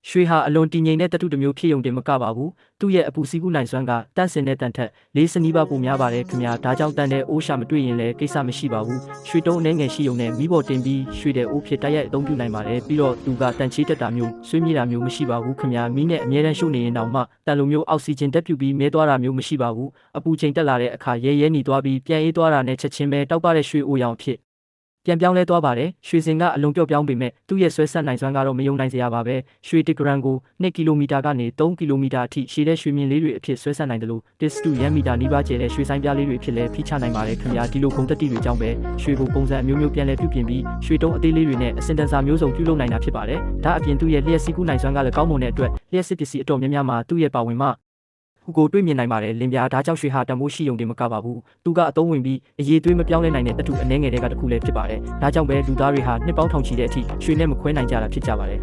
ရွှေဟာအလွန်တည်ငြိမ်တဲ့သတ္တုတစ်မျိုးဖြစ်ရုံတင်မကပါဘူးသူ့ရဲ့အပူစီးကူးနိုင်စွမ်းကတန့်စင်တဲ့တန်ထက်လေးစနီးပါးပိုများပါတယ်ခင်ဗျာဒါကြောင့်တန်တဲ့အိုးရှာမတွေ့ရင်လည်းကိစ္စမရှိပါဘူးရွှေတုံးအနေငယ်ရှိုံနဲ့မိဘော်တင်ပြီးရွှေတဲ့အိုးဖြစ်တိုက်ရိုက်အသုံးပြုနိုင်ပါတယ်ပြီးတော့သူကတန်ချေးတက်တာမျိုးဆွေးမြေ့တာမျိုးမရှိပါဘူးခင်ဗျာမီးနဲ့အမြဲတမ်းရှို့နေရင်တောင်မှတန်လိုမျိုးအောက်ဆီဂျင်တက်ပြူပြီးမဲသွားတာမျိုးမရှိပါဘူးအပူချိန်တက်လာတဲ့အခါရဲหนีသွားပြီးပြန်အေးသွားတာနဲ့ချက်ချင်းပဲတောက်ပတဲ့ရွှေအိုရောင်ဖြစ်ပြန်ပြောင်းလဲသွားပါတယ်ရွှေစင်ကအလုံးပြော့ပြောင်းပေမဲ့သူ့ရဲ့ဆွဲဆက်နိုင်စွမ်းကတော့မယုံနိုင်စရာပါပဲရွှေ1 gram ကို2 ကီလိုမီတာကနေ3 ကီလိုမီတာအထိရှည်တဲ့ရွှေမြင်လေးတွေအဖြစ်ဆွဲဆက်နိုင်တယ်လို့1 ရန်မီတာနီးပါးကျယ်တဲ့ရွှေဆိုင်ပြားလေးတွေဖြစ်လဲဖိချနိုင်ပါတယ်ခင်ဗျာဒီလိုဂုံတက်တိတွေကြောင့်ပဲရွှေကိုပုံစံအမျိုးမျိုးပြန်လဲပြုပြင်ပြီးရွှေတုံးအသေးလေးတွေနဲ့အစင်တန်စာမျိုးစုံပြုလုပ်နိုင်တာဖြစ်ပါတယ်ဒါအပြင်သူ့ရဲ့လျှက်စီးကူးနိုင်စွမ်းကလည်းကောင်းမွန်တဲ့အတွက်လျှက်စစ်ပစ္စည်းအတော်များများမှာသူ့ရဲ့ပါဝင်မှဟူကိုတွေ့မြင်နိုင်ပါတယ်လင်ပြားဒါကြောင့်ရွှေဟာတန်ဖိုးရှိုံတင်မကပါဘူးသူကအသုံးဝင်ပြီးအရေးသွေးမပြောင်းလဲနိုင်တဲ့တထုအနှဲငယ်တွေကတစ်ခုလည်းဖြစ်ပါတယ်ဒါကြောင့်ပဲလူသားတွေဟာနှစ်ပေါင်းထောင်ချီတဲ့အထိရွှေနဲ့မခွဲနိုင်ကြတာဖြစ်ကြပါတယ်